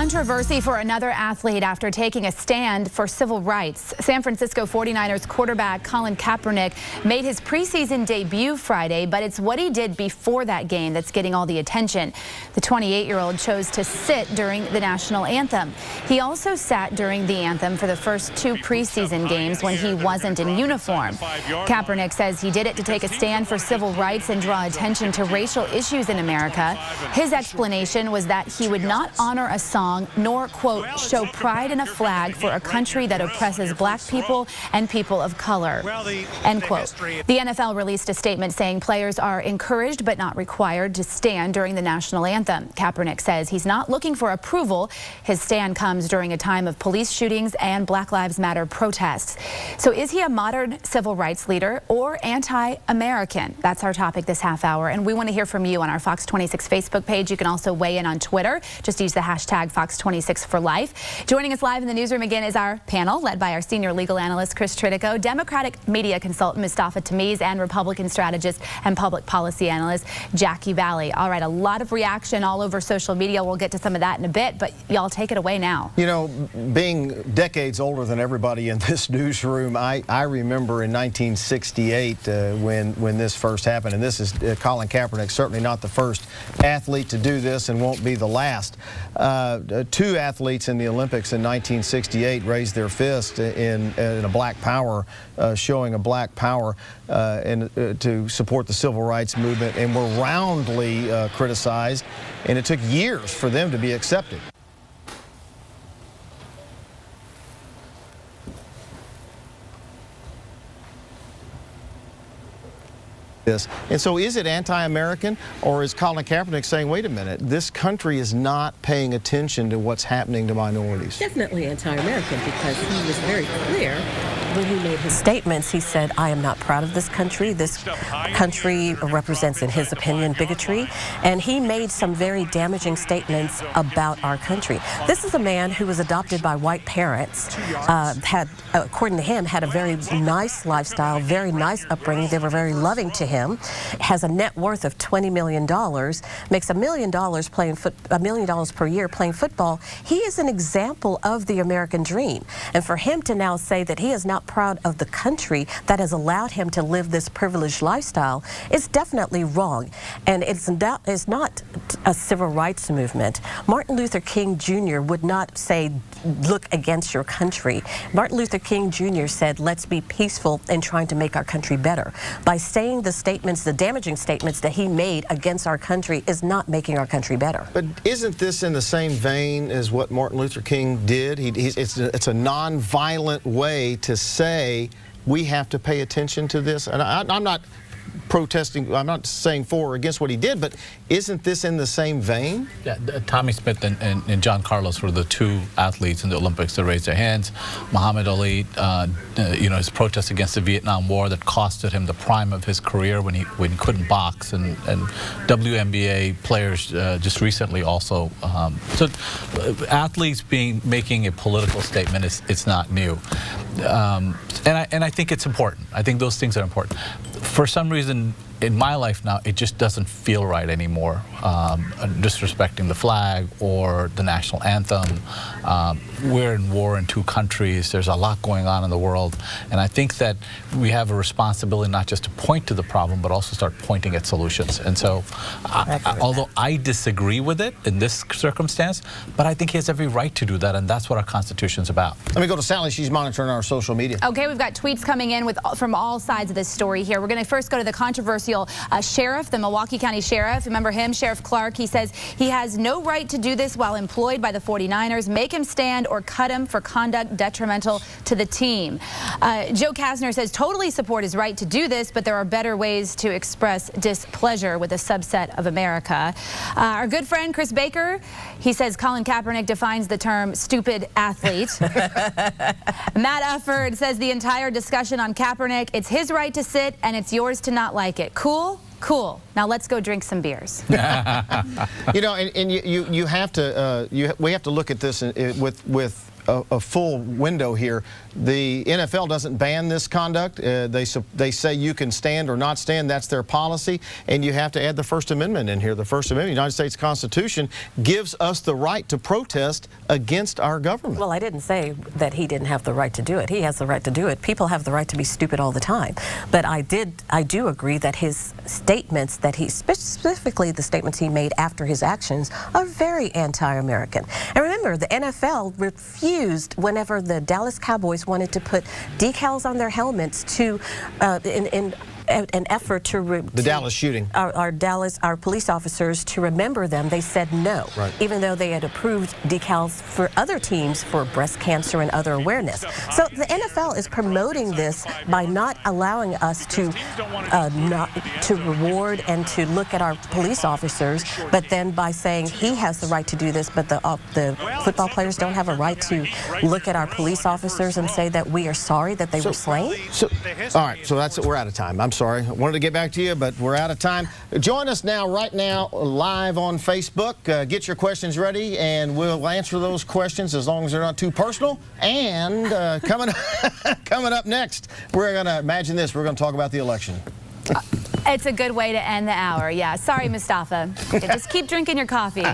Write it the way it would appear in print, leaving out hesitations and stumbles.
Controversy for another athlete after taking a stand for civil rights. San Francisco 49ers quarterback Colin Kaepernick made his preseason debut Friday, but it's what he did before that game that's getting all the attention. The 28-year-old chose to sit during the national anthem. He also sat during the anthem for the first two preseason games when he wasn't in uniform. Kaepernick says he did it to take a stand for civil rights and draw attention to racial issues in America. His explanation was that he would not honor a song nor, quote, show pride in a flag for a country that oppresses black people and people of color, end quote. The NFL released a statement saying players are encouraged but not required to stand during the national anthem. Kaepernick says he's not looking for approval. His stand comes during a time of police shootings and Black Lives Matter protests. So is he a modern civil rights leader or anti-American? That's our topic this half hour, and we want to hear from you on our Fox 26 Facebook page. You can also weigh in on Twitter. Just use the hashtag Fox26 for life. Joining us live in the newsroom again is our panel, led by our senior legal analyst, Chris Tritico, Democratic media consultant, Mustafa Tamiz, and Republican strategist and public policy analyst, Jackie Valley. All right, a lot of reaction all over social media. We'll get to some of that in a bit, but y'all take it away now. You know, being decades older than everybody in this newsroom, I remember in 1968 when this first happened, and this is Colin Kaepernick, certainly not the first athlete to do this and won't be the last. Two athletes in the Olympics in 1968 raised their fist in a black power, showing a black power to support the civil rights movement, and were roundly criticized, and it took years for them to be accepted. And so is it anti-American, or is Colin Kaepernick saying, wait a minute, this country is not paying attention to what's happening to minorities? Definitely anti-American, because he was very clear when he made his statements. He said, I am not proud of this country. This country represents, in his opinion, bigotry. And he made some very damaging statements about our country. This is a man who was adopted by white parents, had, according to him, had a very nice lifestyle, very nice upbringing. They were very loving to him. Has a net worth of $20 million, makes $1 million playing $1 million per year playing football. He is an example of the American dream. And for him to now say that he is not proud of the country that has allowed him to live this privileged lifestyle is definitely wrong. And it's not a civil rights movement. Martin Luther King Jr. would not say, look against your country. Martin Luther King Jr. said, let's be peaceful in trying to make our country better. By saying the statements, the damaging statements that he made against our country is not making our country better. But isn't this in the same vein as what Martin Luther King did? It's a non-violent way to say we have to pay attention to this. And I'm not protesting, I'm not saying for or against what he did, but isn't this in the same vein? Yeah, Tommy Smith and John Carlos were the two athletes in the Olympics that raised their hands. Muhammad Ali, his protest against the Vietnam War that costed him the prime of his career when he couldn't box, and WNBA players just recently also. So athletes making a political statement it's not new, and I think it's important. I think those things are important. For some reason in my life now, it just doesn't feel right anymore, disrespecting the flag or the national anthem. We're in war in two countries. There's a lot going on in the world. And I think that we have a responsibility not just to point to the problem, but also start pointing at solutions. And so, although I disagree with it in this circumstance, but I think he has every right to do that, and that's what our Constitution's about. Let me go to Sally. She's monitoring our social media. Okay, we've got tweets coming in from all sides of this story here. We're going to first go to the controversial sheriff, the Milwaukee County Sheriff. Remember him, Sheriff Clark? He says he has no right to do this while employed by the 49ers. Make him stand or cut him for conduct detrimental to the team. Joe Kasner says totally support his right to do this, but there are better ways to express displeasure with a subset of America. Our good friend Chris Baker, he says Colin Kaepernick defines the term stupid athlete. Matt Ufford says the entire discussion on Kaepernick, it's his right to sit and it's yours to not like it. Cool? Cool. Now let's go drink some beers. You know, and you have to we have to look at this with a full window here. The NFL doesn't ban this conduct. They say you can stand or not stand. That's their policy. And you have to add the First Amendment in here. The First Amendment of the United States Constitution gives us the right to protest against our government. Well, I didn't say that he didn't have the right to do it. He has the right to do it. People have the right to be stupid all the time. But I do agree that his statements, specifically the statements he made after his actions, are very anti-American. And remember, the NFL refused whenever the Dallas Cowboys wanted to put decals on their helmets to in an effort to the Dallas shooting. Our police officers to remember them. They said no, right, even though they had approved decals for other teams for breast cancer and other awareness. So the NFL is promoting this by not allowing us to reward and to look at our police officers, but then by saying he has the right to do this, but the football players don't have a right to look at our police officers and say that we are sorry that they were slain. All right, so that's it. We're out of time. I'm sorry. I wanted to get back to you, but we're out of time. Join us right now, live on Facebook. Get your questions ready, and we'll answer those questions as long as they're not too personal. And coming up next, we're going to, imagine this, we're going to talk about the election. It's a good way to end the hour. Yeah. Sorry, Mustafa. Just keep drinking your coffee.